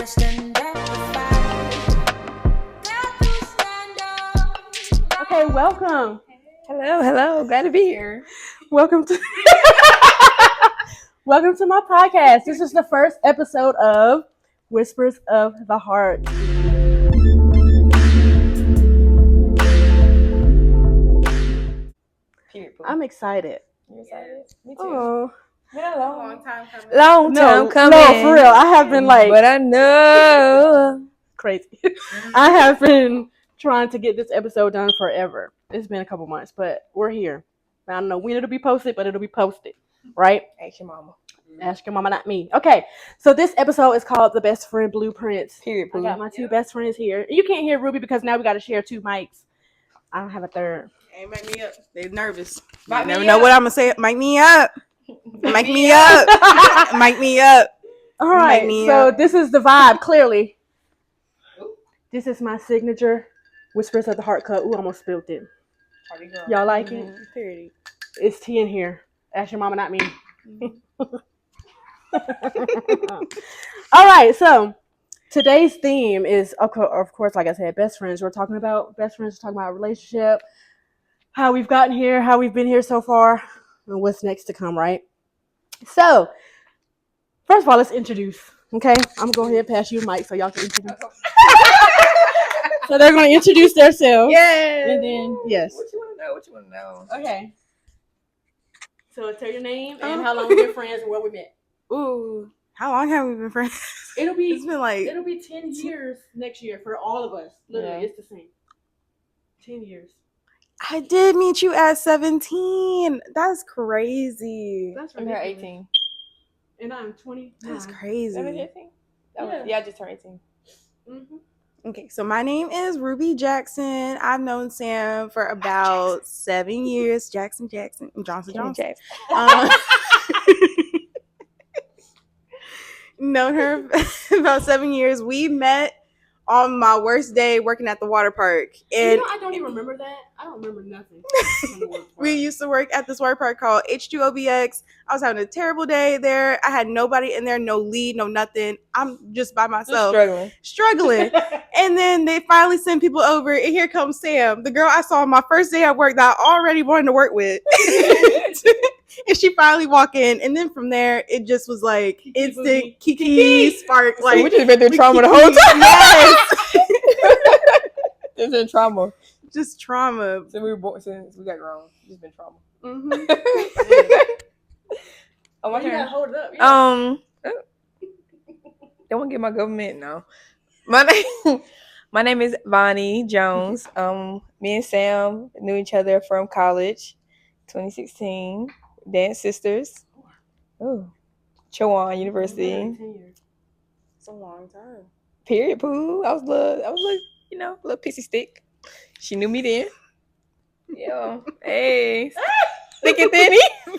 Okay, welcome. Hello. Glad to be here. Welcome to welcome to my podcast. This is the first episode of Whispers of the Heart. I'm excited. You're excited? Me too. Oh, Been a Long time coming. long time coming. No, for real. I have been like but I know. crazy. I have been trying to get this episode done forever. It's been a couple months, but we're here. I don't know when it'll be posted, but it'll be posted, right? Ask your mama. Ask your mama, not me. Okay, so this episode is called The Best Friend Blueprints. Period. I got my two best friends here. You can't hear Ruby because now we got to share two mics. I don't have a third. Hey, make me up. They nervous. Mic Never me know up. what I'm gonna say. Mic me up. Mic me up. Mic me up. All right, Mic me so up. this is the vibe, clearly. This is my signature Whispers of the Heart cup. Ooh, I almost spilled it. Y'all like it? Period. It's tea in here. Ask your mama, not me. All right, so today's theme is, of course, like I said, best friends. We're talking about best friends. We're talking about relationship, how we've gotten here, how we've been here so far, and what's next to come, right? So, first of all, let's introduce, okay? I'm going to go ahead and pass you a mic so y'all can introduce. So they're going to introduce themselves. Yeah. And then, yes. What you want to know? Okay. So tell your name and how long we've been friends and where we met. Ooh, how long have we been friends? It'll be It's been like 10 years next year for all of us. Literally, Yeah. it's the same. 10 years. I did meet you at 17. That's crazy. That's I'm ridiculous. 18. And I'm 20. That's crazy. 18? Yeah. I just turned 18. Mm-hmm. Okay, so my name is Ruby Jackson. I've known Sam for about 7 years. Johnson. Known her about 7 years. We met on my worst day working at the water park. And I don't even remember that. I don't remember nothing. we used to work at this water park called H2OBX. I was having a terrible day there. I had nobody in there, no lead, no nothing. I'm just by myself. Struggling. And then they finally send people over, and here comes Sam, the girl I saw on my first day at work that I already wanted to work with. And she finally walked in, and then from there, it just was like instant Kiki spark. So Like we just been through trauma the whole time. Yes. It's been trauma. Just trauma. Since we were born, since we got grown, it's just been trauma. Mm-hmm. I want You gotta to. hold it up. Yeah. Don't want to get my government now. My name is Vonnie Jones. Me and Sam knew each other from college, 2016. Dance sisters. Oh, Chowan University. 10 years. It's a long time. Period. Pooh. I was like, little pixie stick. She knew me then. Yeah. Hey. Thick and thinny. You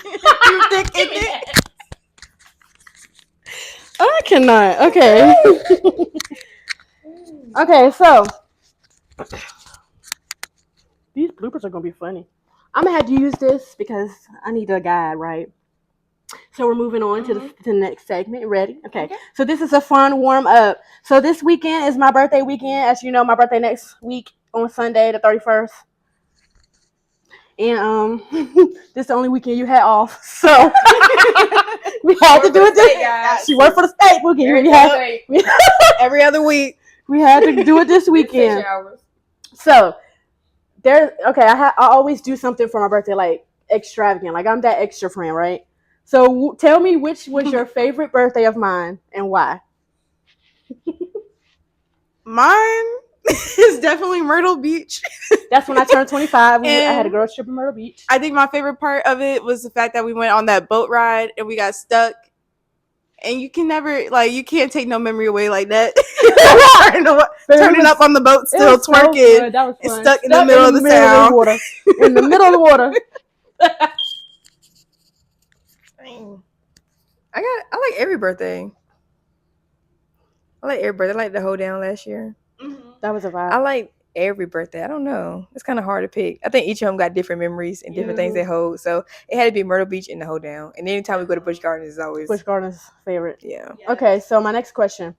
thick and thin. I cannot. Okay. Okay, so these bloopers are gonna be funny. I'm gonna have to use this because I need a guide, right? So we're moving on to the next segment. Ready? Okay. So this is a fun warm up. So this weekend is my birthday weekend. As you know, my birthday next week on Sunday, the 31st. And this is the only weekend you had off. So we had to do it this. She worked for the state. Every other week. We had to do it this weekend. So I always do something for my birthday, like extravagant. Like I'm that extra friend, right? So tell me which was your favorite birthday of mine and why. Mine is definitely Myrtle Beach. That's when I turned 25. I had a girls trip in Myrtle Beach. I think my favorite part of it was the fact that we went on that boat ride and we got stuck. And you can never, you can't take no memory away like that. Turning up on the boat, still twerking, So that was fun. and stuck in the middle of the town. Water. In the middle of the water. I like every birthday. I like the hold down last year. Mm-hmm. That was a vibe. I like every birthday. I don't know. It's kind of hard to pick. I think each of them got different memories and different things they hold. So it had to be Myrtle Beach and the hoedown. And anytime we go to Busch Gardens, it's always Busch Gardens' favorite. Yeah. Okay, so my next question.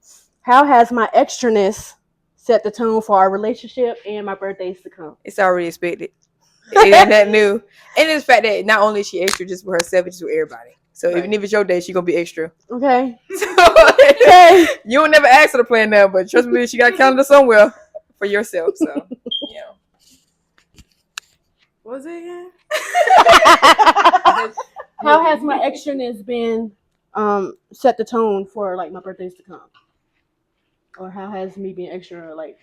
How has my extraness set the tone for our relationship and my birthdays to come? It's already expected. It ain't that new. And it's the fact that not only is she extra just with herself, but just with everybody. So even if it's your day, she gonna be extra. Okay. Okay. You don't never ask her to plan now, but trust me, she got a calendar somewhere for yourself. So yeah. What was it again? How has my extraness been set the tone for like my birthdays to come? Or how has me being extra like?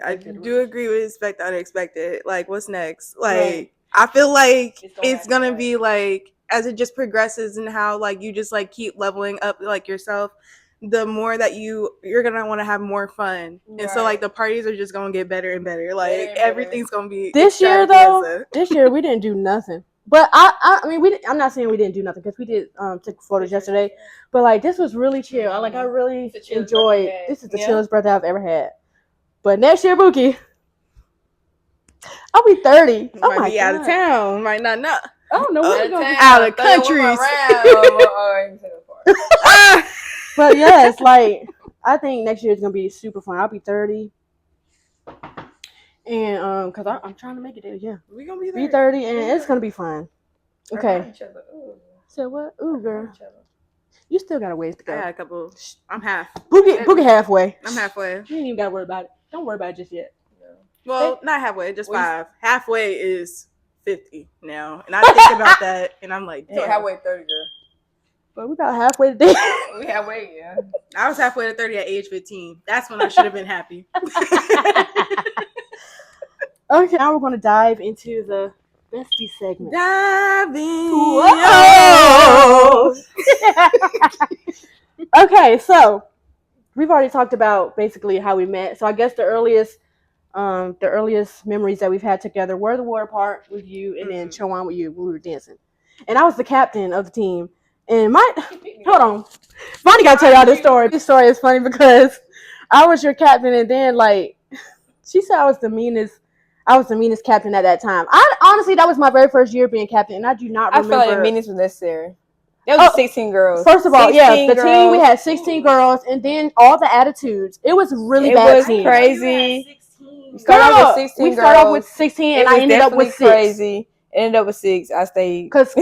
I do agree with expect the unexpected. Like, what's next? Like, I feel like it's gonna be like as it just progresses and how like you just like keep leveling up like yourself, the more that you're gonna want to have more fun, and so like the parties are just gonna get better and better. Like everything's gonna be this year though. This year we didn't do nothing. But I mean I'm not saying we didn't do nothing because we did take photos yesterday. But like this was really chill. I really enjoyed. This is the chillest birthday I've ever had. But next year, Bookie, I'll be 30. Might be out of town. Might not know. I don't know where to go. Out of countries. But yes, like I think next year is gonna be super fun. I'll be 30, and because I'm trying to make it there. Yeah, we gonna be 30, and it's gonna be fun. Okay. So what? Ooh, girl. You still got a ways to go. I got a couple. I'm half. Boogie halfway. I'm halfway. You ain't even got to worry about it. Don't worry about it just yet. Well, not halfway, just 5. Halfway is 50 now. And I think about that, and I'm like, so halfway 30, girl. But we about halfway to there. We halfway, yeah. I was halfway to 30 at age 15. That's when I should have been happy. Okay, now we're going to dive into the bestie segment. Diving. Whoa! Okay, so we've already talked about basically how we met. So I guess the earliest memories that we've had together were the water park with you and then Chowan with you when we were dancing. And I was the captain of the team. And hold on. Bonnie got to tell y'all this story. This story is funny because I was your captain and then like she said I was the meanest captain at that time. Honestly, that was my very first year being captain, and I do not remember. I feel like meanness was necessary. There was 16 girls. First of all, yeah, the team, we had 16 girls, and then all the attitudes. It was really bad. It was crazy. We started off with 16, and I ended up with 6. Crazy. Ended up with 6. I stayed. Because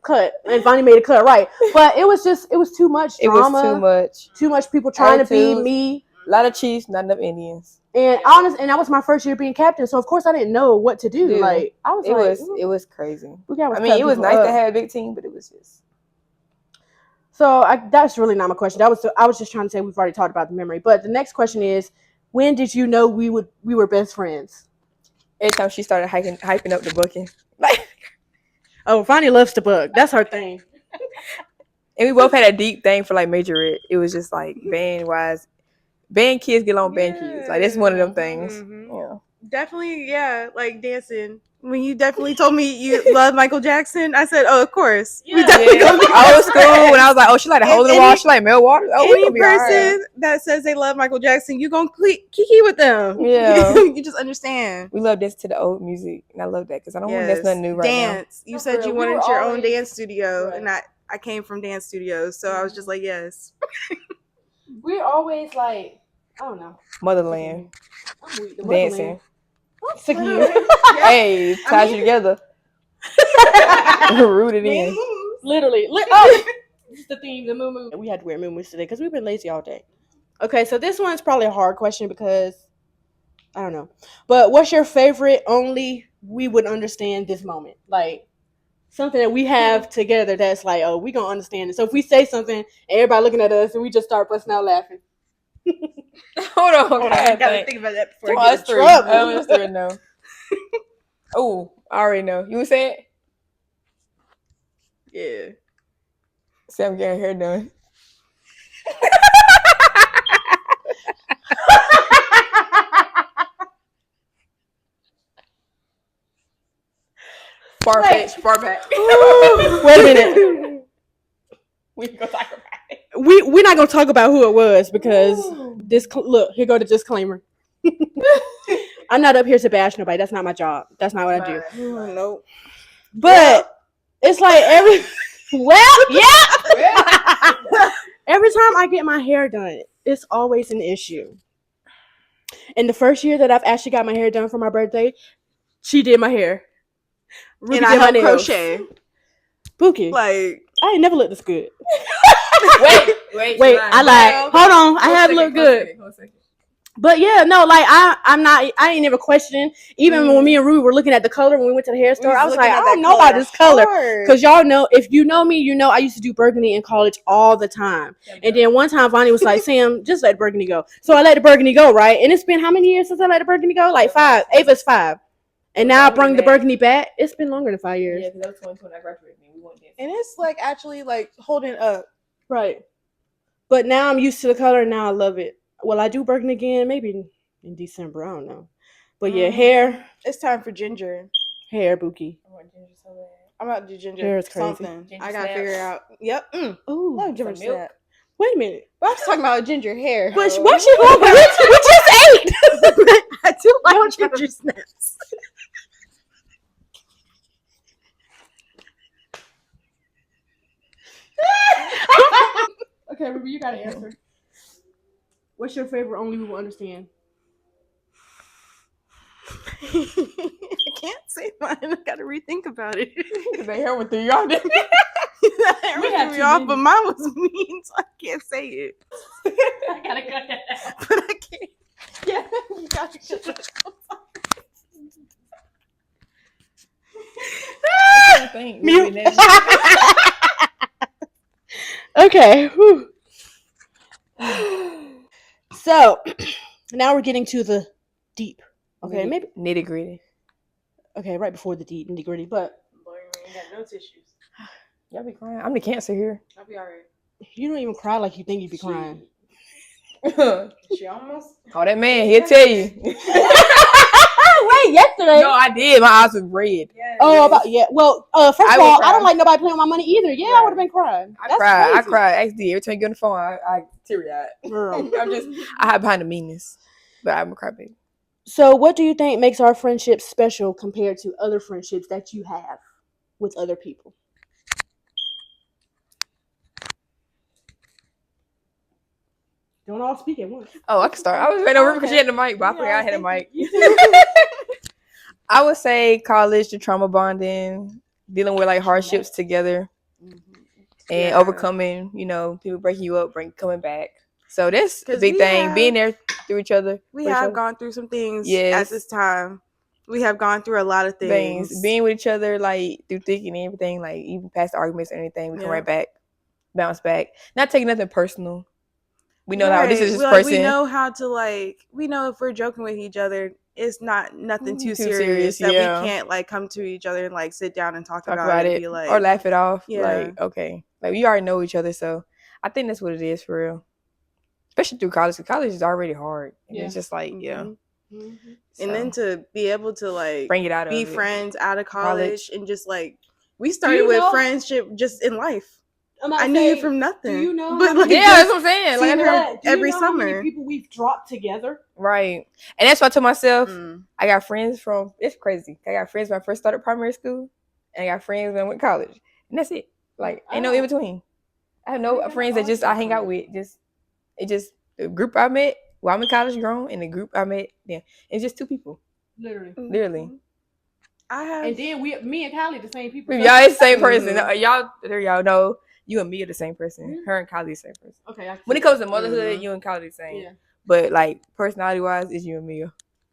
cut. And Bonnie made a cut, right. But it was too much drama. It was too much. Too much people trying to be me. A lot of Chiefs, not enough Indians. And that was my first year being captain, so of course I didn't know what to do. Like it was crazy. I mean, it was nice to have a big team, but it was just. So that's really not my question. I was just trying to say we've already talked about the memory. But the next question is, when did you know we were best friends? Every time she started hyping up the booking, Fanny loves to book. That's her thing. And we both had a deep thing for like majorette. It was just like band wise. Band kids get along band kids. Like, that's one of them things. Mm-hmm. Yeah. Definitely, yeah, like dancing. When you definitely told me you love Michael Jackson, I said, oh, of course. Yeah. We definitely old school, when I was like, oh, she like the Hole in the Wall, she like Mel Waters. Oh, any person that says they love Michael Jackson, you gonna kiki with them. Yeah. You just understand. We love dancing to the old music, and I love that because I don't want that's nothing new right now. Dance. You said you wanted your own dance studio, and I came from dance studios, so I was just like, yes. We're always like, I don't know. Motherland. Dancing. I'm sick of you. Hey, ties you together. Rooted in. Literally. Oh, this is the theme, the moo. We had to wear moo today because we've been lazy all day. Okay, so this one's probably a hard question because, I don't know. But what's your favorite only we would understand this moment? Like, something that we have together that's like, oh, we gonna understand it. So if we say something and everybody looking at us and we just start busting out laughing. Hold on. I gotta think about that before I get in trouble. That's 3 no. Oh, I already know. You would say it? Yeah. See, I'm getting hair done. Far-fetched. Wait a minute. We can go talk about it. We're not gonna talk about who it was because look, here go the disclaimer. I'm not up here to bash nobody. That's not my job. That's not what I do. Nope. But it's like every time I get my hair done, It's always an issue. And the first year that I've actually got my hair done for my birthday, she did my hair. Ruby and I did my helped nails. crochet. Bookie. Like, I ain't never looked this good. Wait. I lied. Hold on. I have looked good. But yeah, no, like I ain't never questioning. Even when me and Ruby were looking at the color when we went to the hair store, I was like, I don't know about this color. Because y'all know, if you know me, you know I used to do burgundy in college all the time. And then one time Vonnie was like, Sam, just let burgundy go. So I let the burgundy go, right? And it's been how many years since I let the burgundy go? Like 5. Ava's 5. And now I bring the burgundy back. It's been longer than 5 years. Yeah, because that was 2020 I graduated. And it's like actually like holding up. Right. But now I'm used to the color and now I love it. Will I do burgundy again? Maybe in December. I don't know. But yeah, hair. It's time for ginger. Hair, Bookie. I want ginger so bad. I'm about to do ginger. Hair is crazy. Something. Ginger I gotta snaps. figure out. Yep. Ooh. Love ginger Some milk. snap. Wait a minute. But I'm talking about ginger hair. But what's she going? We just ate. I do like ginger snaps. Okay, Ruby, you gotta answer. What's your favorite only we will understand? I can't say mine. I gotta rethink about it. The hair went through y'all, didn't it? That threw me off, but mine was mean, so I can't say it. I gotta cut that out. But I can't. Yeah, you gotta shut up. Mute. Okay. Whew. So now we're getting to the deep. Okay, maybe nitty gritty. Okay, right before the deep nitty gritty, but ain't got no tissues. Y'all be crying. I'm the cancer here. I'll be alright. You don't even cry like you think you'd be crying. She almost. Call that man. He'll tell you. Wait, yesterday. No, I did. My eyes was red. Yes. Oh, about yeah. Well, first of all, I don't like nobody playing with my money either. Yeah, I would have been crying. I cried. XD. Every time you get on the phone, I teary-eyed. Girl. I hide behind the meanness, but I'm a crybaby. So, what do you think makes our friendship special compared to other friendships that you have with other people? Don't all speak at once. Oh, I can start. I was waiting on Ruby because she had the mic, but I forgot I had a mic. I would say college, the trauma bonding, dealing with like hardships together, and overcoming, people breaking you up, coming back. So that's the big thing. Being there through each other. We have gone through some things at this time. We have gone through a lot of things. Being with each other, like through thick and everything, like even past the arguments or anything, we come right back, bounce back. Not taking nothing personal. We know how this is this person. We know how to we know if we're joking with each other, it's nothing too serious that we can't come to each other and sit down and talk about it. And be or laugh it off. Yeah. Okay. We already know each other, so I think that's what it is for real. Especially through college. College is already hard. And it's just So, and then to be able to bring it out be friends out of college and just we started with friendship just in life. I knew you from nothing. Do you know? But that's what I'm saying. Every know summer. How many people we've dropped together. Right. And that's why I told myself, I got friends from, it's crazy. I got friends when I first started primary school, and I got friends when I went to college. And that's it. Ain't no in between. I have no friends that I hang out with. The group I met while I'm in college grown, and the group I met then. It's just 2 people. Literally. I have. And then me and Kylie, the same people. Y'all, it's the same person. Y'all know you and me are the same person. Her and Kylie the same person. Okay. When it comes to motherhood, you and Kylie the same. Yeah. But personality wise, it's you and me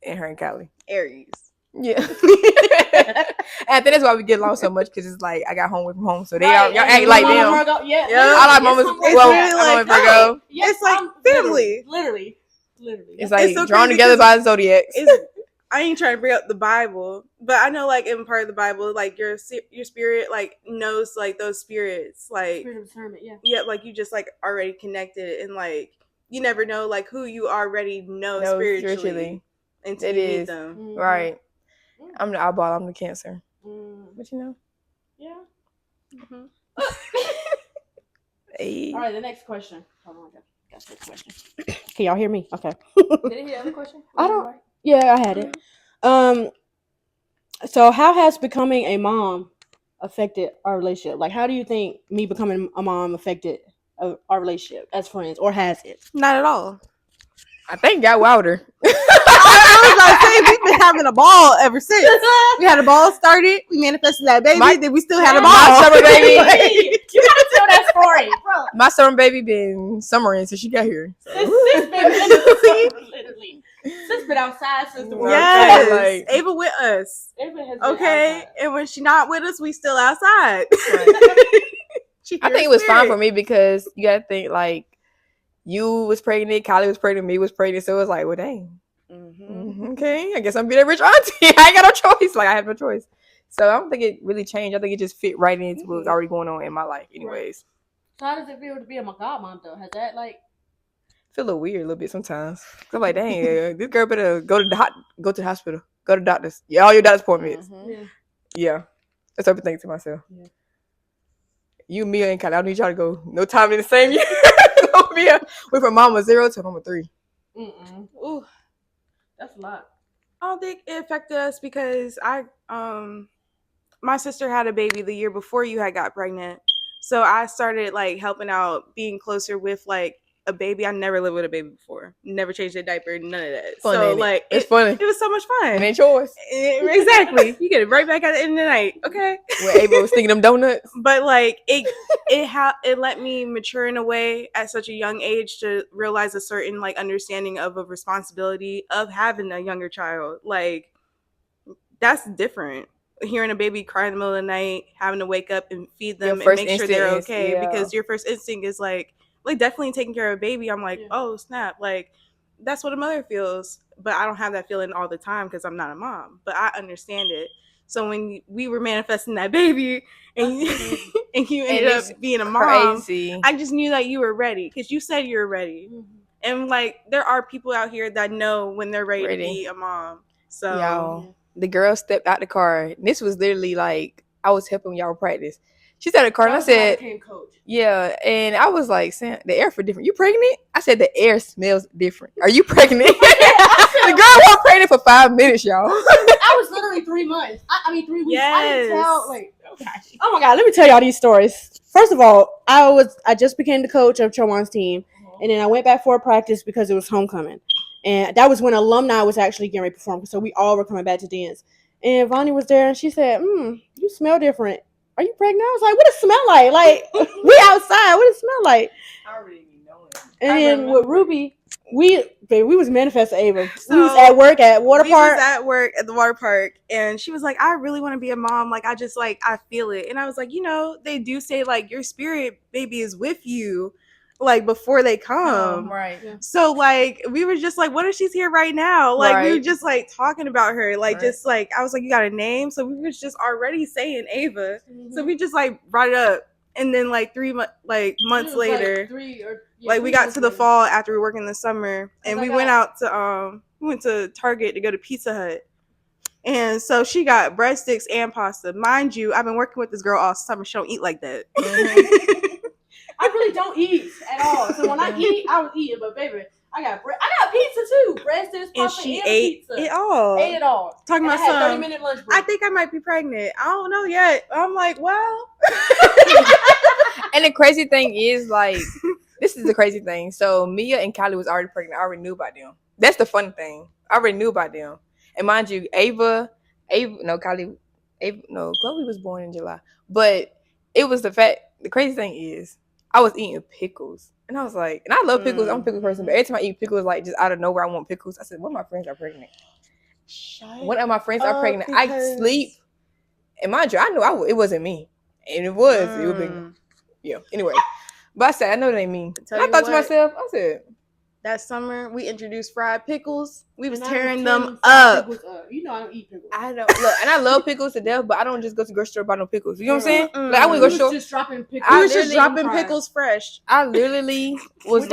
and her and Kylie. Aries. Yeah. And I think that's why we get along so much, because it's I got home from home, so y'all act like them. Yeah. I like moments. Well, Virgo. It's family. Literally. It's so drawn together by the zodiacs. I ain't trying to bring up the Bible, but I know in part of the Bible, your spirit knows those spirits, spirit of discernment, you just already connected, and you never know who you already know spiritually until you meet them. Mm-hmm. Right. I'm the eyeball. I'm the Cancer. But you know. Yeah. Mm-hmm. Hey. All right, the next question. Hold on, I got the question. Can y'all hear me? Okay. Did he hear the question? I don't. Yeah, I had it. So how has becoming a mom affected our relationship? How do you think me becoming a mom affected our relationship as friends, or has it? Not at all. I think got wilder. I was about to say, we've been having a ball ever since. We had a ball started. We manifested that baby. Then we still had a ball. My summer baby. You gotta tell that story, bro. My summer baby been summering since she got here. Literally. Sis been outside since the world. Yes, like, Ava with us. Ava has been Okay, outside. and when she not with us, we still outside. I think it was fine for me because you gotta think like you was pregnant, Kylie was pregnant, me was pregnant, so it was like, well, dang. Okay, I guess I'm being a rich auntie. I ain't got no choice. Like I have no choice. So I don't think it really changed. I think it just fit right into what was already going on in my life, anyways. So how does it feel to be a godmom though? Has that like Feel a little weird a little bit sometimes. I'm like, dang, this girl better go to the hospital, go to doctors. Yeah, all your doctor's appointments. Yeah. That's what I'm thinking to myself. Yeah. You, Mia, and Kylie, I don't need y'all to go no time in the same year. Mia went from mama 0 to mama 3. Ooh, that's a lot. I don't think it affected us because my sister had a baby the year before you had got pregnant. So I started like helping out, being closer with like a baby. I never lived with a baby before. Never changed a diaper, none of that. Fun, so like it's funny. It was so much fun. It ain't yours. Exactly. You get it right back at the end of the night. Okay. When Ava was thinking them donuts. But like it let me mature in a way at such a young age to realize a certain like understanding of a responsibility of having a younger child. Like that's different. Hearing a baby cry in the middle of the night, having to wake up and feed them and make sure they're okay, because your first instinct is like definitely taking care of a baby. I'm like, oh snap, like that's what a mother feels, but I don't have that feeling all the time because I'm not a mom, but I understand it. So when we were manifesting that baby and you ended up being a mom, I just knew that you were ready because you said you were ready. And like there are people out here that know when they're ready. To be a mom. So the girl stepped out the car. This was literally like I was helping y'all practice. She sat in the car and I said, yeah. And I was like, Sam, the air for different. You pregnant? I said, the air smells different. Are you pregnant? The girl wasn't pregnant for 5 minutes, y'all. I was literally 3 months. I mean, 3 weeks. Yes. I didn't tell. Like, oh my God, let me tell y'all these stories. First of all, I just became the coach of Chowan's team. And then I went back for a practice because it was homecoming. And that was when alumni was actually getting ready to perform. So we all were coming back to dance. And Vonnie was there and she said, you smell different. Are you pregnant? I was like, what does it smell like? Like, we outside. What does it smell like? I already know it. And then with Ruby, we was manifesting Ava. So we was at work at water park. We was at work at the water park. And she was like, I really want to be a mom. Like, I just, like, I feel it. And I was like, you know, they do say, like, your spirit baby is with you. Like before they come, right? Yeah. So like we were just like, what if she's here right now? Like we were just like talking about her, like just like I was like, you got a name? So we was just already saying Ava. So we just like brought it up, and then like months later, we got to the fall after we were working the summer, and we went out to we went to Target to go to Pizza Hut. And so she got breadsticks and pasta. Mind you, I've been working with this girl all summer. She don't eat like that. I really don't eat at all. So when I eat, I was eating. But baby, I got pizza too. Breadsticks, pasta, and she ate pizza. It all. Ate it all. Talking about some 30-minute lunch break. I think I might be pregnant. I don't know yet. I'm like, well. And the crazy thing is, like, this is the crazy thing. So Mia and Kylie was already pregnant. I already knew about them. That's the fun thing. I already knew about them. And mind you, Chloe was born in July. But it was the crazy thing is, I was eating pickles. And I was like, and I love pickles. I'm a pickle person. But every time I eat pickles, like just out of nowhere, I want pickles. I said, one of my friends are pregnant. One of my friends are pregnant. I sleep. And mind you, I knew it wasn't me. And it was. It would be. Yeah. Anyway. But I said, I know that ain't me. And I thought to myself, I said, that summer, we introduced fried pickles. We was tearing them up. You know I don't eat pickles. I don't look, and I love pickles to death, but I don't just go to the grocery store and buy no pickles. You know what I'm saying? Like I wouldn't go store. Just dropping pickles. We was just dropping pickles fresh. I literally was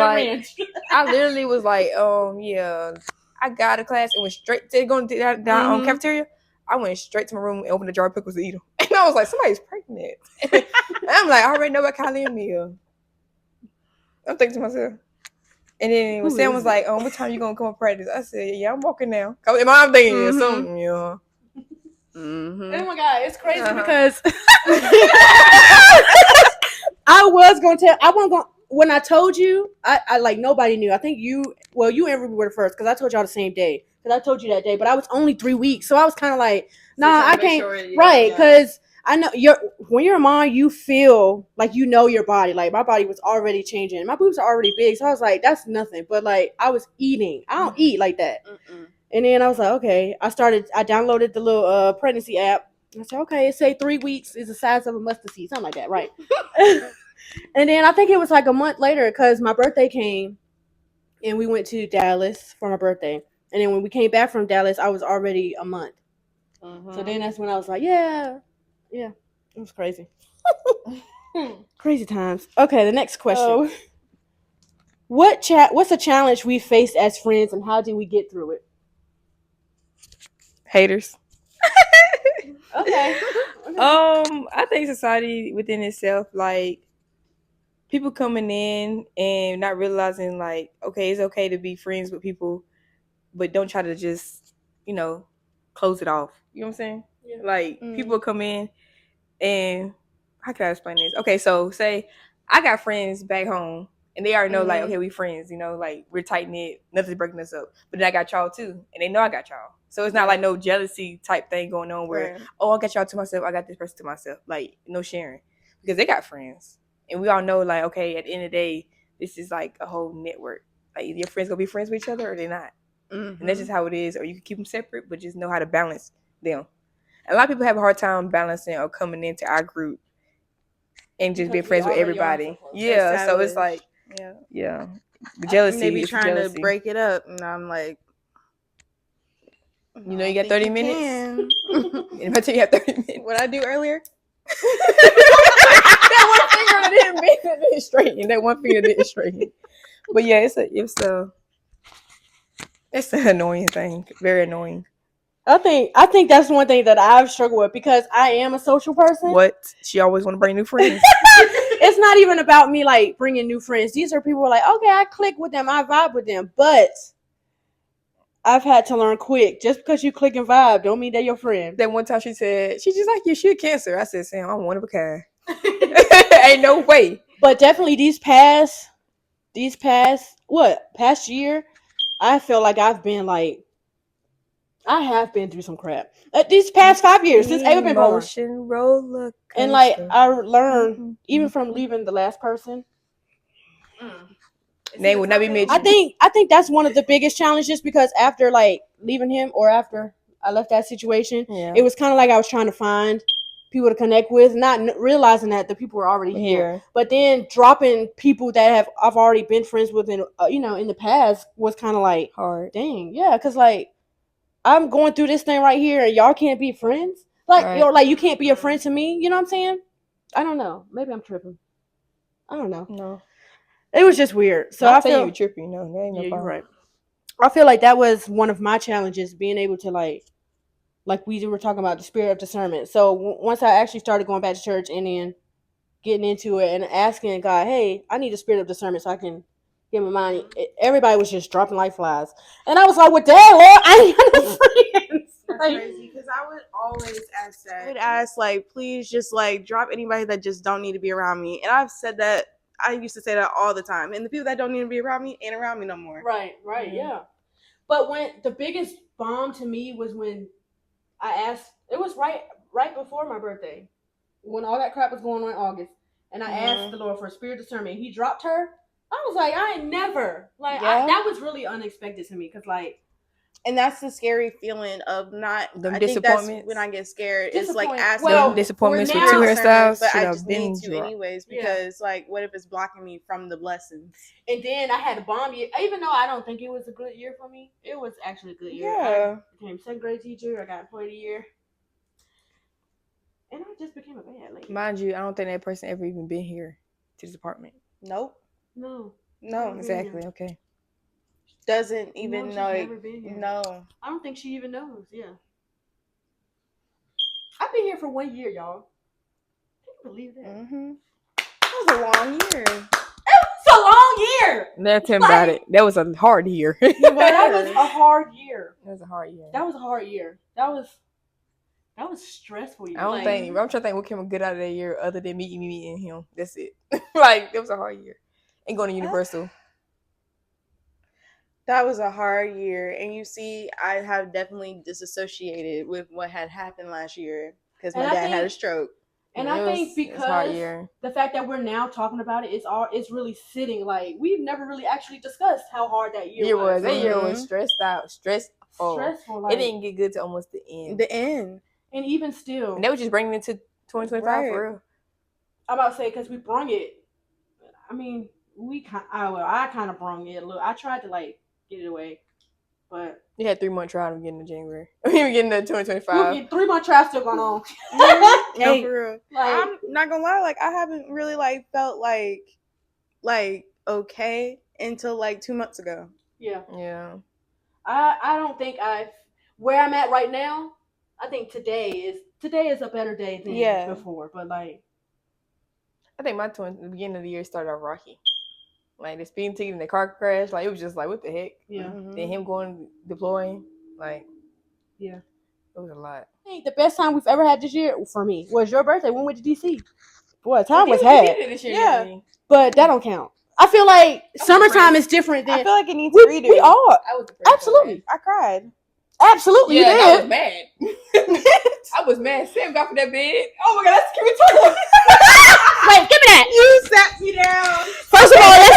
like, yeah, I got a class and went straight to going down cafeteria. I went straight to my room and opened a jar of pickles to eat them. And I was like, somebody's pregnant. And I'm like, I already know about Kylie and Mia. I'm thinking to myself. And then when Sam was like, what time you gonna come and practice? I said, yeah, I'm walking now. And I'm thinking, something, yeah. Oh my God, it's crazy because I wasn't gonna when I told you, I like nobody knew. I think you and Ruby were the first because I told y'all the same day. Because I told you that day, but I was only 3 weeks, so I was kind of like, nah, I can't. Sure, right? Because I know when you're a mom, you feel like you know your body. Like my body was already changing. My boobs are already big, so I was like, that's nothing. But like I was eating. I don't eat like that. And then I was like, okay. I downloaded the little pregnancy app. I said, okay, it say 3 weeks is the size of a mustard seed, something like that, right? And then I think it was like a month later because my birthday came, and we went to Dallas for my birthday. And then when we came back from Dallas, I was already a month. So then that's when I was like, yeah, it was crazy. Crazy times. Okay, the next question. What's a challenge we faced as friends, and how did we get through it? Haters. Okay. I think society within itself, like people coming in and not realizing, like, okay, it's okay to be friends with people, but don't try to just, close it off. You know what I'm saying? Yeah. Like people come in and how can I explain this? Okay, so say I got friends back home and they already know, like, okay, we friends, like we're tight knit, nothing's breaking us up. But then I got y'all too, and they know I got y'all. So it's not like no jealousy type thing going on where, oh, I got y'all to myself, I got this person to myself. Like, no sharing. Because they got friends. And we all know, like, okay, at the end of the day, this is like a whole network. Like, your friends gonna be friends with each other or they're not. And that's just how it is. Or you can keep them separate, but just know how to balance them. A lot of people have a hard time balancing or coming into our group and just being friends with everybody. Yeah, so it's like, yeah, the jealousy. They be trying to break it up, and I'm like, you got 30 minutes. If I tell you have 30 minutes, what I do earlier. That one finger didn't straighten. That one finger didn't straighten. But yeah, it's an annoying thing. Very annoying. I think that's one thing that I've struggled with because I am a social person. What? She always want to bring new friends. It's not even about me like bringing new friends. These are people who are like, okay, I click with them, I vibe with them, but I've had to learn quick. Just because you click and vibe, don't mean they're your friend. That one time she said she's just like you. She a Cancer. I said, Sam, I'm one of a kind. Ain't no way. But definitely these past year, I feel like I have been through some crap. These past 5 years since Ava been born. Emotion roller coaster. And like I learned even from leaving the last person. Name would not be mentioned. I think that's one of the biggest challenges because after like leaving him or after I left that situation, it was kind of like I was trying to find people to connect with, not realizing that the people were already here. But then dropping people that I've already been friends with in in the past was kind of like hard. Dang, yeah, because like I'm going through this thing right here and y'all can't be friends. Like like you can't be a friend to me. You know what I'm saying? I don't know. Maybe I'm tripping. I don't know. No. It was just weird. So I feel you tripping. No, that ain't no problem. You're right. I feel like that was one of my challenges, being able to like we were talking about the spirit of discernment. So once I actually started going back to church and then getting into it and asking God, hey, I need a spirit of discernment so I can get my mind. Everybody was just dropping like flies. And I was like, well, damn, Lord, I ain't got no friends. That's crazy because I would always ask that. I would ask, like, please just like drop anybody that just don't need to be around me. And I've said that. I used to say that all the time. And the people that don't need to be around me ain't around me no more. Right, yeah. But when the biggest bomb to me was when I asked, it was right before my birthday, when all that crap was going on in August. And I asked the Lord for spirit discernment. He dropped her. I was like, I ain't never. Like, that was really unexpected to me. Because, like, and that's the scary feeling of not them I disappointments. Think that's when I get scared. It's like asking disappointments with 2 hairstyles. But I just need to anyways because like what if it's blocking me from the blessings? And then I had a bomb year. Even though I don't think it was a good year for me, it was actually a good year. Yeah. I became 2nd grade teacher. I got employee of the year. And I just became a bad lady. Mind you, I don't think that person ever even been here to this apartment. Nope. No. Exactly. Okay. Doesn't even know. Never been here. No. I don't think she even knows. Yeah. I've been here for 1 year, y'all. Can you believe that? Mm-hmm. That was a long year. It's a long year. Now tell me about it. That was a hard year. That was a hard year. That was a hard year. That was a hard year. That was stressful. I don't think. I'm trying to think what came good out of that year other than meeting him. That's it. Like it was a hard year. and going to Universal. That was a hard year, and you see, I have definitely disassociated with what had happened last year because my dad had a stroke. And I think because the fact that we're now talking about it, it's really sitting. Like, we've never really actually discussed how hard that year was. That year was stressful. Stressful. Like, it didn't get good to almost the end. And even still. And they were just bringing it to 2025 for real. I'm about to say, because we brung it. I mean, I kind of brung it a little. I tried to, like, get it away. But you had 3-month trial to get into January. We were getting to 2025. 3-month trial still going on. No, for real. Like, I'm not gonna lie. Like, I haven't really like felt like okay until like 2 months ago. Yeah. Yeah. I don't think where I'm at right now. I think today is a better day than before. But like, I think the beginning of the year started off rocky. Like, the speeding ticket and the car crash, like, it was just like, what the heck? Yeah. Mm-hmm. Then him deploying, like, yeah, it was a lot. I think the best time we've ever had this year for me was your birthday when we went to DC. Boy, time was had. This year, but that don't count. I feel like summertime is different than. I feel like it needs to redo. We are. Absolutely. I cried. Absolutely, yeah, you did. I was mad. I was mad. Sam got for that bed. Oh my god, let's keep it talking. Wait, give me that. You sat me down. First of all, let's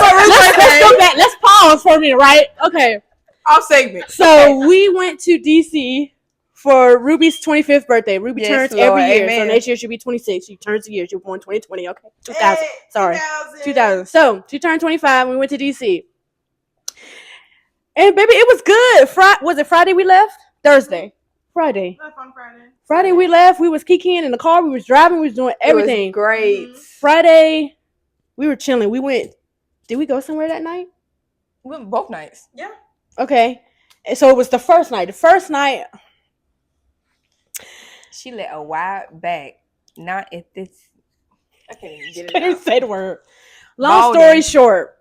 go back. Let's pause for a minute, right? Okay. Off segment. So we went to DC for Ruby's 25th birthday. Ruby turns every year. Amen. So next year she'll be 26. She turns the year. She was born 2020. Okay. 2000. Sorry. 2000. So she turned 25. We went to DC. And baby, it was good. Was it Friday we left? Thursday. Friday. Left on Friday. Friday we left. We was kikiing in the car. We was driving. We was doing everything. It was great. Mm-hmm. Friday, we were chilling. Did we go somewhere that night? We went both nights. Yeah. Okay. And so it was the first night. The first night. She let a wide back. Not if this. I can't even get it Can't out. say the word. Long story short,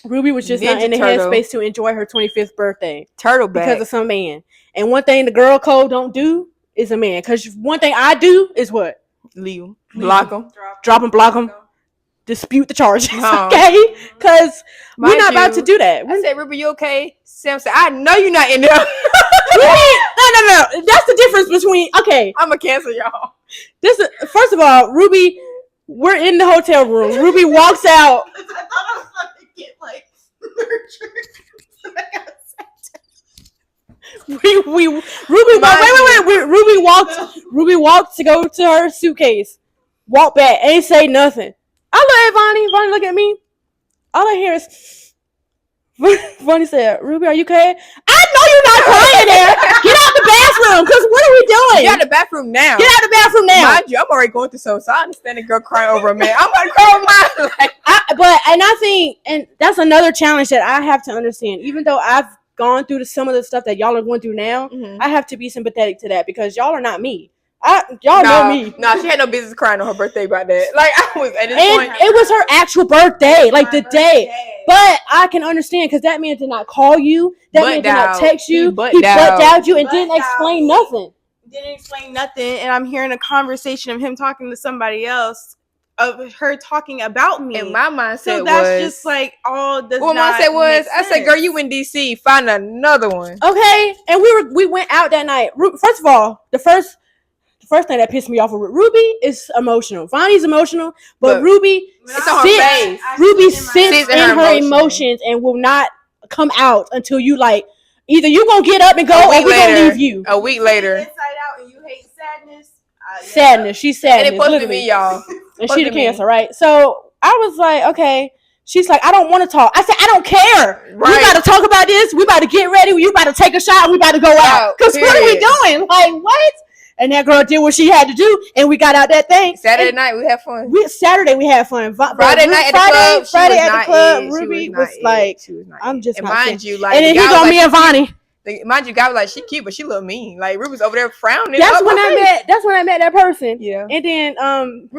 Ruby was just not in the headspace to enjoy her 25th birthday. Turtle back. Because of some man. And one thing the girl code don't do is a man. Because one thing I do is what? Leave. Block them. Drop them, block them. Dispute the charges. Okay? Because we're not about to do that. I said, Ruby, you okay? Sam said, I know you're not in there. No. That's the difference between, okay. I'm going to cancel y'all. First of all, Ruby, we're in the hotel room. Ruby walks out. I thought I was about to get like nurtured. Ruby walked to go to her suitcase. Walk back. Ain't say nothing. I look at Vonnie. Vonnie look at me. All I hear is Vonnie said, Ruby, are you okay? I know you're not crying there. Get out the bathroom. Because what are we doing? Get out the bathroom now. Get out the bathroom now. Mind you, I'm already going through so I understand a girl crying over a man. I'm going to cry over mine. I think, and that's another challenge that I have to understand. Even though I've gone through some of the stuff that y'all are going through now, I have to be sympathetic to that because y'all are not me. Y'all know me. Nah, she had no business crying on her birthday about that. Like, I was at this point. It was her actual birthday, like the day. But I can understand because that man did not call you. That man did not text you. He butt dialed you and didn't explain nothing. Didn't explain nothing, and I'm hearing a conversation of him talking to somebody else, of her talking about me. And my mindset so that's just like all does not my mindset was, I said, girl, you in DC, find another one. Okay, and we went out that night. First of all, the first thing that pissed me off with Ruby is emotional. Vonnie's emotional, but Ruby sits in her emotions and will not come out until you like either you gonna get up and go or we gonna leave you. A week later. Inside out and you hate sadness. Sadness. She's sadness. And it supposed to be y'all. And she the cancer, right? So I was like, okay. She's like, I don't want to talk. I said, I don't care. Right. We about to talk about this. We about to get ready. You about to take a shot. We about to go out. Because what are we doing? Like, what? And that girl did what she had to do, and we got out that thing. Saturday night, we had fun. Saturday, we had fun. Friday night at the club, Friday at the club, Ruby was like, I'm just not mind you, like, and then he got me and Vonnie. Mind you, guy was like, she cute, but she look mean. Like, Ruby's over there frowning. That's when I met that person. Yeah. And then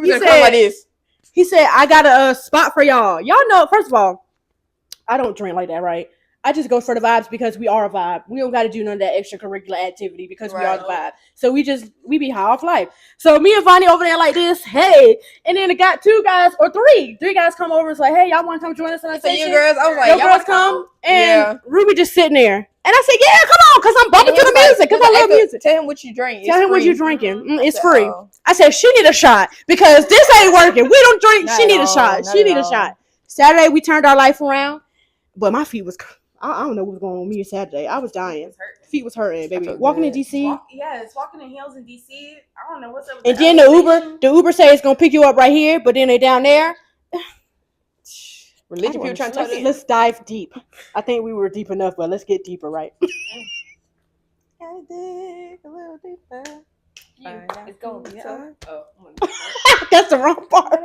he said, like this. He said, I got a spot for y'all. Y'all know, first of all, I don't drink like that, right? I just go for the vibes because we are a vibe. We don't got to do none of that extracurricular activity because we are the vibe. So we be high off life. So me and Vonnie over there like this, hey, and then it got two guys or three guys come over and say, hey, y'all want to come join us on the station? You girls, I was like, y'all girls come, and Ruby just sitting there, and I said, yeah, come on, because I'm bumping to the music because I love music. Tell him what you drink. Tell him what you drinking. It's free. I said she need a shot because this ain't working. We don't drink. She need a shot. She need a shot. Saturday we turned our life around, but my feet was. I don't know what was going on with me Saturday. I was dying. Feet was hurting, baby. Walking in DC. Yes, walking in heels in DC. I don't know what's up with and then the Uber say it's gonna pick you up right here, but then they down there. Religion people trying to tell let's dive deep. I think we were deep enough, but let's get deeper, right? I dig a little deeper. It's gonna be That's the wrong part.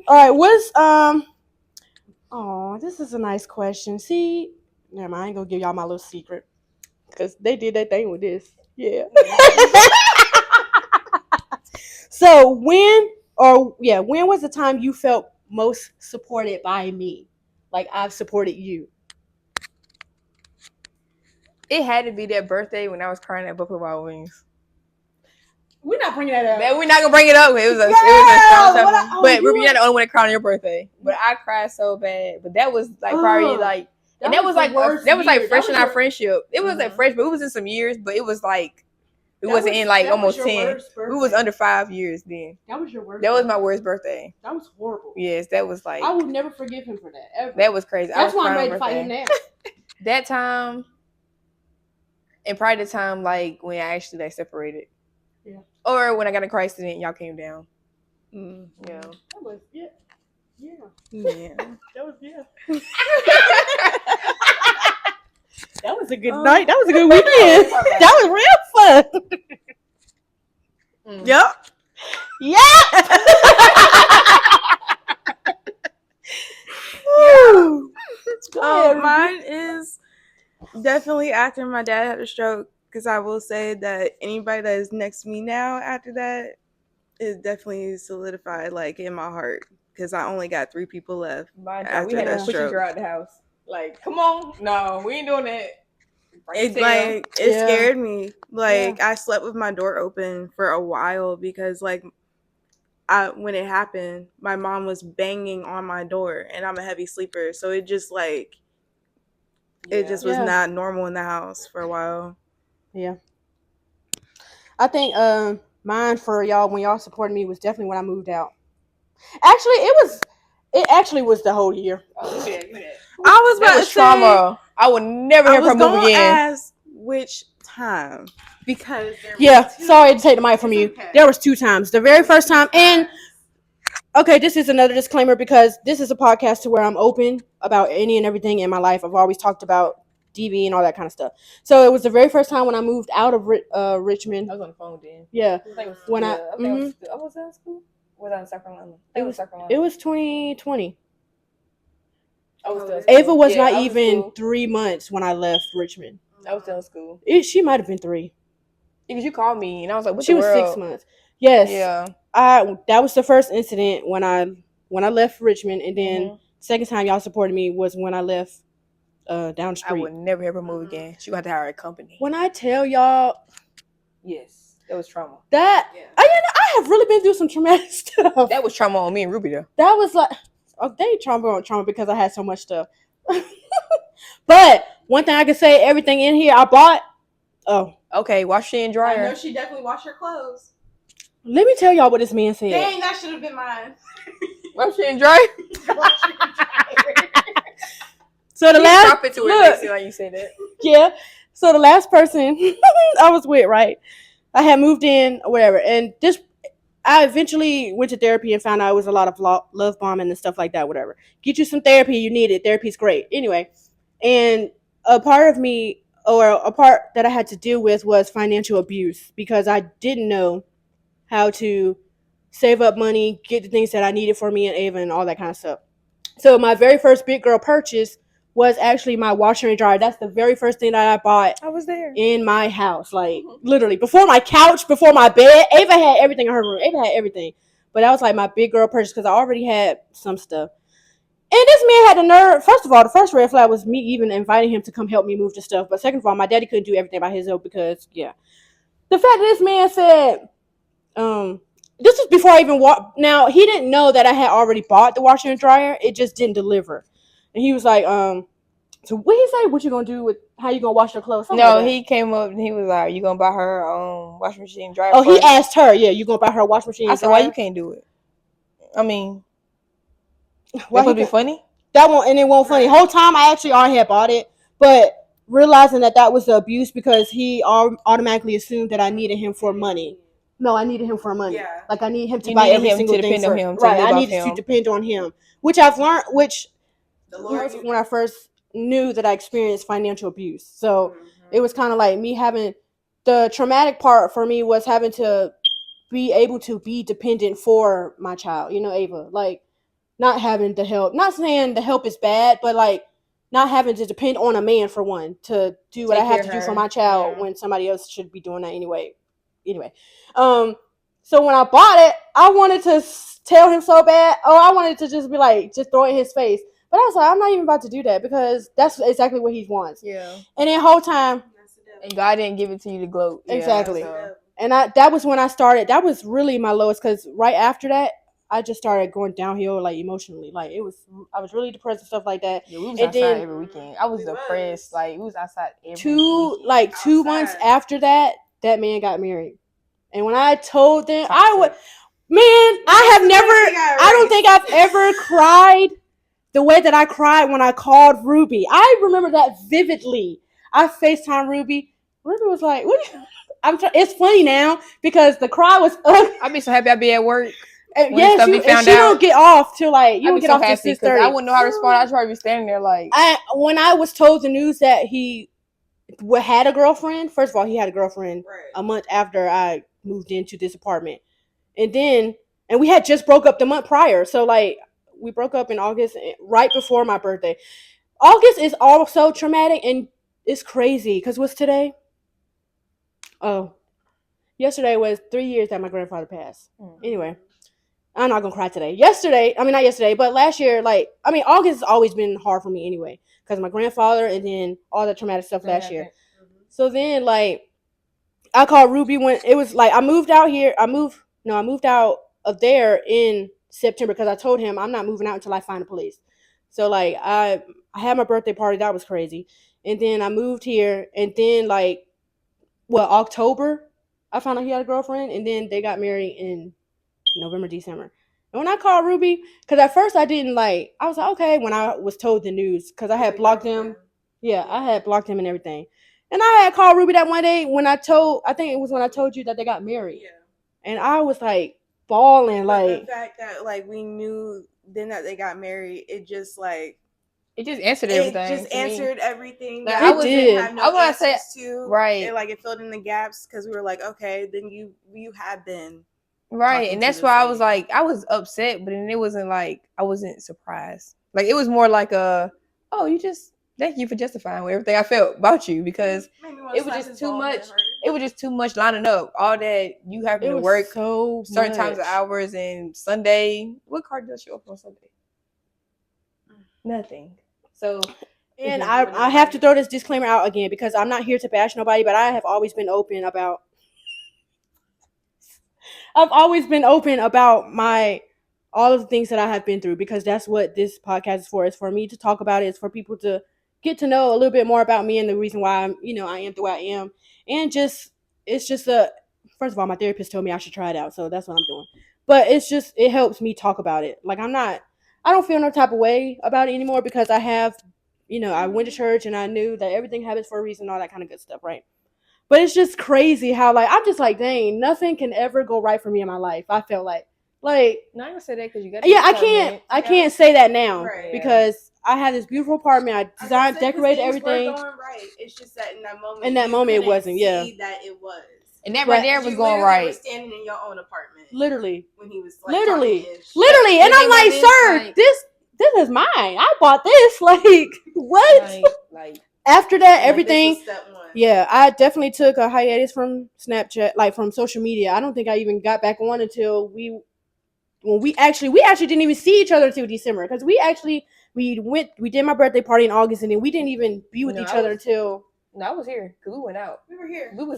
All right, what's Oh, this is a nice question. See, never mind. I ain't gonna give y'all my little secret because they did that thing with this. Yeah. So when was the time you felt most supported by me? Like I've supported you. It had to be that birthday when I was crying at Buffalo Wild Wings. We're not bringing that up. Man, we're not gonna bring it up. It was a strong time. But Ruby, you're not the only one that cried on your birthday. But I cried so bad. But that was like probably like, and that was like fresh in our friendship. It was like fresh, but it was in some years. But it was like it wasn't in like almost 10. We was under 5 years then. That was your worst. That was my worst birthday. That was horrible. Yes, that was like I would never forgive him for that ever. That was crazy. That's why I'm ready to fight him now. That time, and probably the time like when I actually like separated. Yeah. Or when I got in car accident and y'all came down. Yeah. That was Yeah. That was That was a good night. That was a good weekend. That was real fun. Yep. Yeah. Mine is definitely after my dad had a stroke. Because I will say that anybody that is next to me now after that is definitely solidified like in my heart. Because I only got 3 people left. After we had to push her out the house. Like, come on, no, we ain't doing that. It scared me. Like I slept with my door open for a while because like when it happened, my mom was banging on my door, and I'm a heavy sleeper, so it just like it just was not normal in the house for a while. Yeah. I think mine for y'all when y'all supported me was definitely when I moved out. Actually, it actually was the whole year. I was about to say trauma. I would never have her move again. Ask which time because sorry to take the mic from you. Okay. There was 2 times. The very first time, and okay, this is another disclaimer because this is a podcast to where I'm open about any and everything in my life. I've always talked about DV and all that kind of stuff. So it was the very first time when I moved out of Richmond. I was on the phone then. Yeah. I was in school. Was I in South Carolina? It was 2020. Ava was not even 3 months when I left Richmond. I was still in school. She might have been 3. Because you called me and I was like, "What?" She was 6 months. Yes. Yeah. That was the first incident when I left Richmond, and then second time y'all supported me was when I left down the street. I would never ever move again. She got to hire a company. When I tell y'all, yes, that was trauma. I have really been through some traumatic stuff. That was trauma on me and Ruby though. That was like, they trauma on trauma because I had so much stuff. But one thing I can say, everything in here I bought. Oh, okay. Wash it and dryer. I know she definitely washed her clothes. Let me tell y'all what this man said. Dang, that should have been mine. Wash it and dryer. So the last drop it to her next like you said that. Yeah. So the last person I was with, right? I had moved in or whatever, and I eventually went to therapy and found out it was a lot of love bombing and stuff like that. Whatever. Get you some therapy. You need it. Therapy's great. Anyway, and a part of me, or a part that I had to deal with, was financial abuse because I didn't know how to save up money, get the things that I needed for me and Ava and all that kind of stuff. So my very first big girl purchase was actually my washer and dryer. That's the very first thing that I bought. I was there in my house, like literally before my couch, before my bed. Ava had everything in her room. Ava had everything, but that was like my big girl purchase because I already had some stuff. And this man had the nerve. First of all, the first red flag was me even inviting him to come help me move the stuff. But second of all, my daddy couldn't do everything by himself because, yeah. The fact that this man said, this was before I even walked. Now, he didn't know that I had already bought the washer and dryer. It just didn't deliver. And he was like, so what he say? What you gonna do with how you gonna wash your clothes? Something no, like he came up and he was like, "You gonna buy her washing machine dryer?" Oh, he asked her, "Yeah, you gonna buy her a washing machine?" I said, "Why you can't do it?" I mean, why would be funny? That won't, and it won't funny. Whole time I actually already had bought it, but realizing that was the abuse because he automatically assumed that I needed him for money. No, I needed him for money. Yeah. Like I need him to buy every single thing for him. Right, I needed to depend on him, which I've learned. Which the Lord when I first knew that I experienced financial abuse. So it was kind of like me having the traumatic part for me was having to be able to be dependent for my child. You know, Ava, like not having the help. Not saying the help is bad, but like not having to depend on a man for one to do what I have to do for my child when somebody else should be doing that anyway. So when I bought it, I wanted to tell him so bad. I wanted to just be like, just throw it in his face. But I was like, I'm not even about to do that because that's exactly what he wants. Yeah. And then whole time, and God didn't give it to you to gloat. Exactly. Yeah, so. And that was when I started. That was really my lowest because right after that, I just started going downhill, like emotionally. Like I was really depressed and stuff like that. Yeah, we was outside every weekend. I was depressed. Like we was outside every weekend. 2 months after that man got married. And when I told them, I don't think I've ever cried the way that I cried when I called Ruby. I remember that vividly. I FaceTime Ruby. Ruby was like, "What?" It's funny now because the cry was. I'd be so happy I'd be at work. Yeah, she don't get off till like you don't get off till 6:30. I wouldn't know how to respond. I'd probably be standing there like. When I was told the news that he had a girlfriend. First of all, he had a girlfriend a month after I moved into this apartment, and we had just broke up the month prior. So like we broke up in August, right before my birthday. August is also traumatic and it's crazy because what's today? Oh, yesterday was 3 years that my grandfather passed. Anyway. I'm not gonna cry today. Not yesterday, but last year, August has always been hard for me anyway, because my grandfather and then all the traumatic stuff last year. Mm-hmm. So then, I called Ruby when it was I moved out here. I moved out of there in September because I told him I'm not moving out until I find a place. So I had my birthday party. That was crazy, and then I moved here, and then October, I found out he had a girlfriend, and then they got married in November, December. And when I called Ruby, because at first I didn't I was like, okay, when I was told the news, because I had blocked him. Yeah, I had blocked him and everything. And I had called Ruby that one day I think it was when I told you that they got married. Yeah. And I was bawling. The fact that we knew then that they got married, it just it just answered everything. It just answered everything. That I didn't have no I want to say to. Right. It filled in the gaps because we were like, okay, then you have been. Right, and that's why I was I was upset, but then it wasn't I wasn't surprised. It was more thank you for justifying everything I felt about you because it was just too much. It was just too much lining up. All that you having to work so certain times of hours and Sunday. What car does you open on Sunday? Nothing. So. And I have to throw this disclaimer out again because I'm not here to bash nobody, but I have always been open about. I've always been open about all of the things that I have been through because that's what this podcast is for. It's for me to talk about it. It's for people to get to know a little bit more about me and the reason why I'm, I am the way I am. And first of all, my therapist told me I should try it out. So that's what I'm doing. But it helps me talk about it. I don't feel no type of way about it anymore because I have, I went to church and I knew that everything happens for a reason, all that kind of good stuff, right? But it's just crazy how I'm just dang, nothing can ever go right for me in my life. I felt no, I gonna say that because you got. Yeah, I can't say that now because I had this beautiful apartment. I designed, decorated everything. Going right. It's just that in that moment. In that moment, it wasn't. Yeah. That it was. And that right there was going right. You were standing in your own apartment. Literally. When he was literally, and I'm sir, this is mine. I bought this. What? After that, everything. Yeah, I definitely took a hiatus from Snapchat, from social media. I don't think I even got back on until when we actually didn't even see each other until December because we did my birthday party in August and then we didn't even be with each other until. No, I was here because we went out. We were here. We were.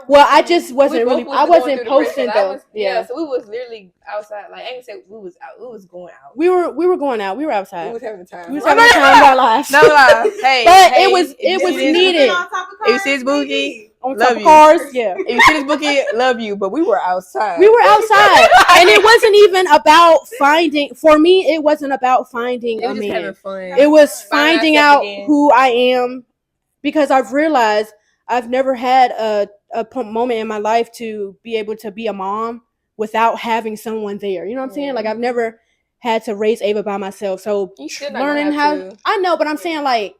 Well, I just wasn't really. I wasn't posting though. Yeah, so we was literally outside. Like I ain't say we was out. We was going out. We were going out. We were outside. We was having time. We was having the time of our lives. No lie. Hey, but hey, it was needed. If you see this boogie, on top of cars, yeah. If you see this boogie, love you. But we were outside. We were outside, and it wasn't even about finding. For me, it wasn't about finding a man. Having fun. It was finding out who I am, because I've realized I've never had a moment in my life to be able to be a mom without having someone there. You know what I'm saying? Like I've never had to raise Ava by myself. So learning how I know, but I'm saying like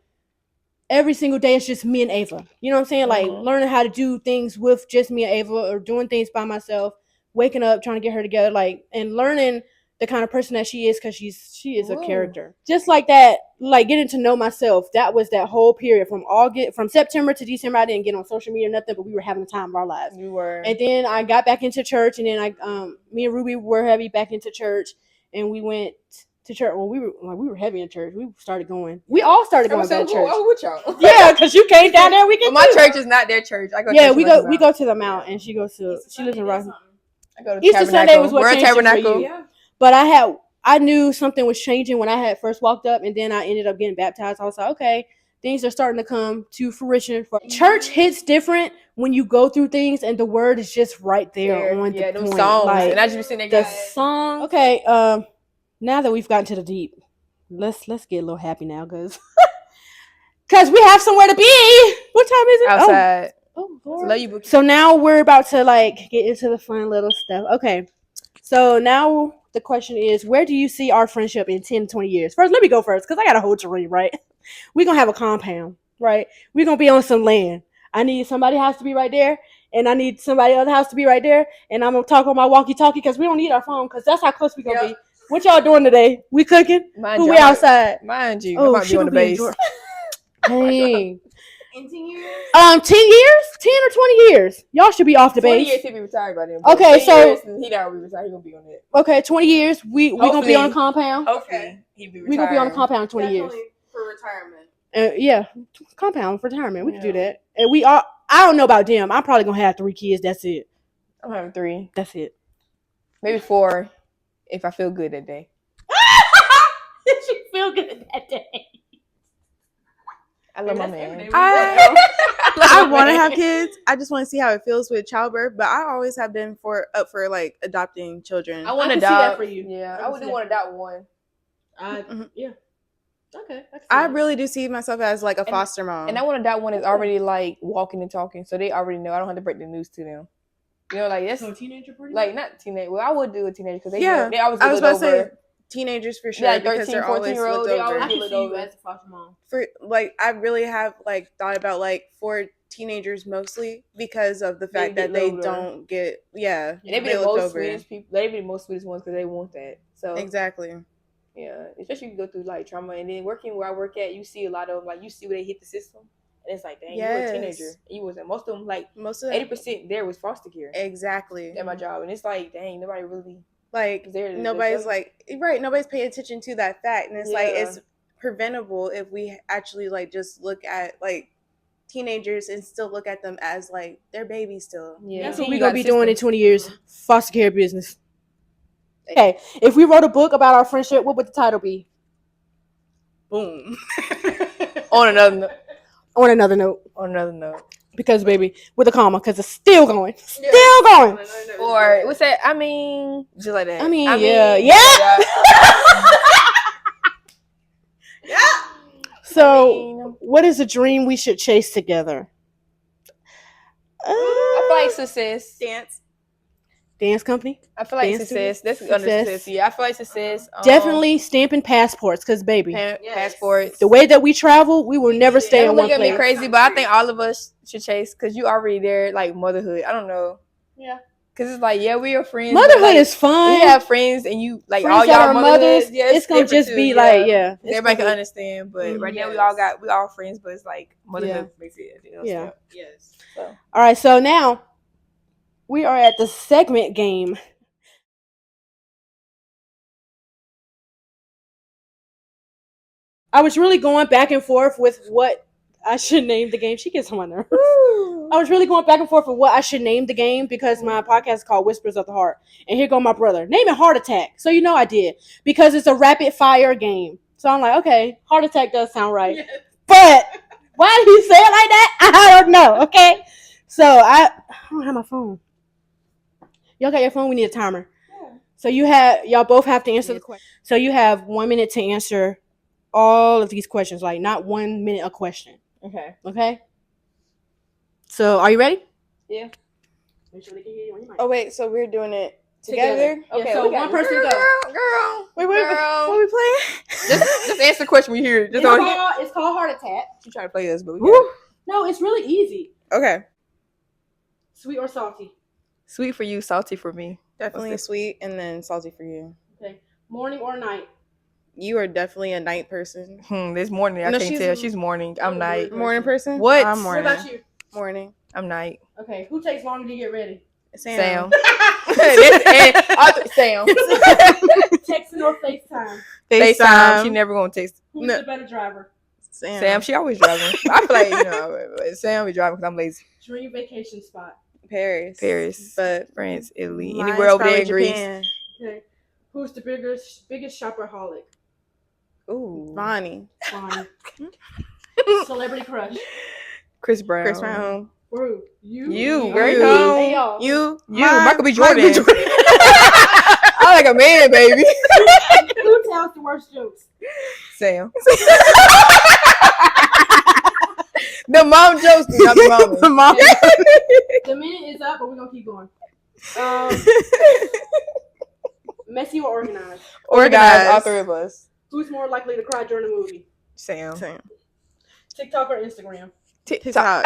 every single day it's just me and Ava. You know what I'm saying? Like learning how to do things with just me and Ava or doing things by myself, waking up, trying to get her together, like, and learning the kind of person that she is, because she is a character. Just like that, like getting to know myself. That was that whole period from September to December. I didn't get on social media or nothing, but we were having the time of our lives. We were. And then I got back into church, and then me and Ruby were heavy back into church, and we went to church. Well, we were heavy in church. We started going. We all started going back to church. Oh, with y'all. Yeah, because you came down there. We can. Well, my church is not their church. I go. Yeah, we go to the Mount, and she lives in Rocky. I go to Easter Sunday was what changed Tabernacle. For you. Yeah. But I knew something was changing when I had first walked up, and then I ended up getting baptized. I was like, okay, things are starting to come to fruition. Church hits different when you go through things, and the word is just right there on the point. Songs. Like, and I just be sitting there. The song. Okay, now that we've gotten to the deep, let's get a little happy now, because we have somewhere to be. What time is it? Outside. Oh Lord. Love you. So now we're about to get into the fun little stuff. Okay, so now the question is, where do you see our friendship in 10, 20 years? First, let me go first, because I got a whole dream, right? We're going to have a compound, right? We're going to be on some land. I need somebody house to be right there, and I need somebody other house to be right there, and I'm going to talk on my walkie-talkie, because we don't need our phone, because that's how close we're going to be. What y'all doing today? We cooking? We outside? Mind you, oh, I might be on the base. Dang. In 10 years? 10 years? 10 or 20 years. Y'all should be off the 20 base. 20 years he'll be retired by then. Okay, so he not be retired. He gonna be on it. Okay, 20 years. We gonna be on a compound. Hopefully, he'll be retired. We gonna be on a compound in 20 years. For retirement. Yeah, compound for retirement. We can do that. And we are. I don't know about them. I'm probably gonna have 3 kids. That's it. I'm having 3. That's it. Maybe 4, if I feel good that day. If you feel good that day. I love my man. I want to have kids. I just want to see how it feels with childbirth. But I always have been up for like adopting children. I want to adopt. See that for you. Yeah, I would want to adopt one. Yeah. Okay. I really do see myself as like a foster mom. And I want to adopt one that's already like walking and talking, so they already know. I don't have to break the news to them. You know, like that's so a teenager, pretty like not teenage. Well, I would do a teenager because they always get I was about to say teenagers for sure, because 13, they're always looked over. I can see you as a foster mom. For like, I really have like thought about like for teenagers mostly because of the fact that they don't get and they be the most sweetest people. They be the most sweetest ones because they want that. So exactly. Yeah, especially if you go through like trauma, and then working where I work at, you see a lot of like you see where they hit the system, and it's like, dang, you were a teenager, and you wasn't. Most of them, like 80% there was foster care. Exactly. At my job, and it's like, dang, nobody really. Like nobody's like nobody's paying attention to that fact, and it's like it's preventable if we actually like just look at like teenagers and still look at them as like they're babies still. Yeah, that's what we're gonna be doing in 20 years. Foster care business. Okay, if we wrote a book about our friendship, what would the title be? Boom. On another note. Because baby, with a comma, because it's still going. Still going. Or what's that? I mean, just like that. I mean yeah. Yeah. So, what is a dream we should chase together? I feel like success. Dance company. I feel like success. That's under success. Yeah, I feel like success. Definitely stamping passports, because baby, passports. The way that we travel, we will never stay in one place. Look at me crazy, but I think all of us should chase, because you already there, like motherhood. I don't know. Yeah. Because it's like, we are friends. Motherhood is fun. We have friends, and you like friends all y'all mothers. Yeah, it's gonna just be like, everybody can understand. But right now, we all friends, but it's like motherhood makes it. Yeah. Yes. So. All right. So now we are at the segment game. I was really going back and forth with what I should name the game. She gets on my nerves. I was really going back and forth with what I should name the game because my podcast is called Whispers of the Heart. And here go my brother. Name it Heart Attack. So you know I did. Because it's a rapid fire game. So I'm like, okay, Heart Attack does sound right. Yes. But why did he say it like that? I don't know, okay? So I don't have my phone. Y'all got your phone? We need a timer. Yeah. So y'all both have to answer the question. So you have 1 minute to answer all of these questions. Like not 1 minute a question. Okay. Okay? So, are you ready? Yeah. Make sure they can hear you on your mic. Oh, wait, so we're doing it together? Okay, yeah, so one person go. Girl. Wait, what are we playing? Just answer the question we hear. It's called Heart Attack. She trying to play this, but we got it. No, it's really easy. Okay. Sweet or salty? Sweet for you, salty for me. Definitely sweet and then salty for you. Okay. Morning or night? You are definitely a night person. This morning, I can't tell. She's morning. I'm night. Morning person? What? I'm morning. What about you? Morning. I'm night. Okay. Who takes longer to get ready? Sam. Sam. Texting or FaceTime? FaceTime. She never gonna text. Who's the better driver? Sam. She always driving. I feel like, Sam be driving because I'm lazy. Dream vacation spot? Paris. But France, Italy. mine's Anywhere over there in Japan. Greece. Okay. Who's the biggest shopaholic? Ooh. Bonnie. Celebrity crush? Chris Brown. Chris Brown. Who? You. Great home. Hey, y'all. You. Michael B. Jordan. I'm like a man, baby. Who tells the worst jokes? Sam. The mom jokes, not the mama. The mom. The minute is up, but we're gonna keep going. Messy or organized? Organized, all three of us. Who's more likely to cry during a movie? Sam. TikTok or Instagram? TikTok.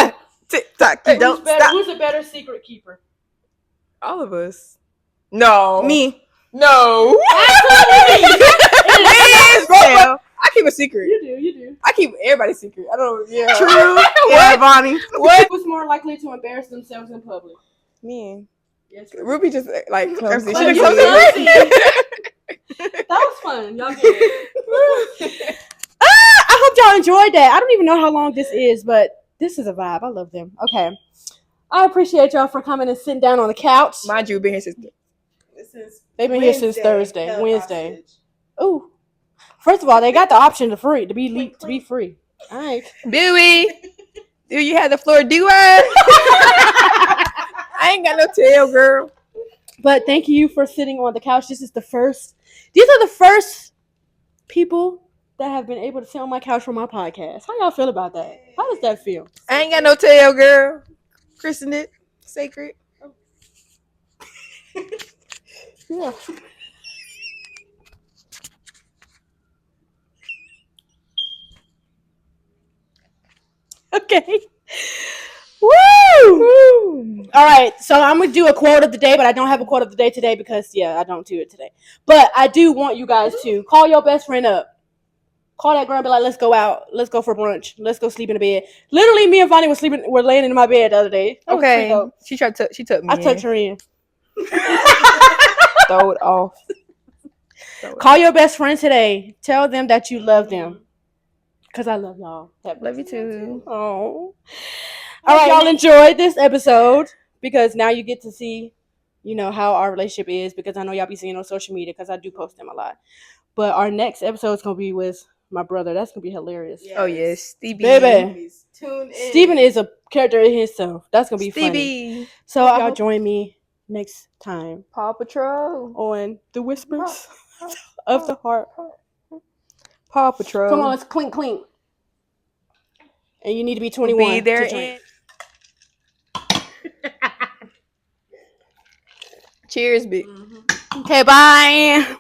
TikTok. You don't stop. Who's a better secret keeper? All of us. No. Me. No. Absolutely. I keep a secret. You do. I keep everybody's secret. I don't. Yeah. True. Yeah, Bonnie. What? Who's more likely to embarrass themselves in public? Me. Yes. Ruby just like clumsy. But She you're clumsy. That was fun. Y'all get it. I hope y'all enjoyed that. I don't even know how long this is, but this is a vibe. I love them. Okay. I appreciate y'all for coming and sitting down on the couch. Mind you, been here since. They've been here since Thursday, Wednesday. Ooh. First of all, they got the option to be free. All right. Dewey, do you have the floor? Do I? I ain't got no tail, girl. But thank you for sitting on the couch. These are the first people that have been able to sit on my couch for my podcast. How y'all feel about that? How does that feel? I ain't got no tail, girl. Christened it. Sacred. Yeah. Okay. Woo! All right, so I'm gonna do a quote of the day, but I don't have a quote of the day today because I don't do it today. But I do want you guys to call your best friend up. Call that girl and be like, let's go out. Let's go for brunch. Let's go sleep in the bed. Literally, me and Vonnie were laying in my bed the other day. Okay. She took me. I tucked her in. Throw it off. Call your best friend today. Tell them that you love them. Because I love y'all. Love you too. Oh. All right, y'all enjoyed this episode because now you get to see, how our relationship is because I know y'all be seeing on social media because I do post them a lot. But our next episode is going to be with my brother. That's going to be hilarious. Yes. Oh, yes. Stevie. Baby. Tune in. Steven is a character in himself. That's going to be Stevie. funny. So y'all join me next time. Paw Patrol. On The Whispers of the Heart. Paw Patrol. Come on, let's clink, clink. And you need to be 21. Be there. Cheers, big. Okay, bye.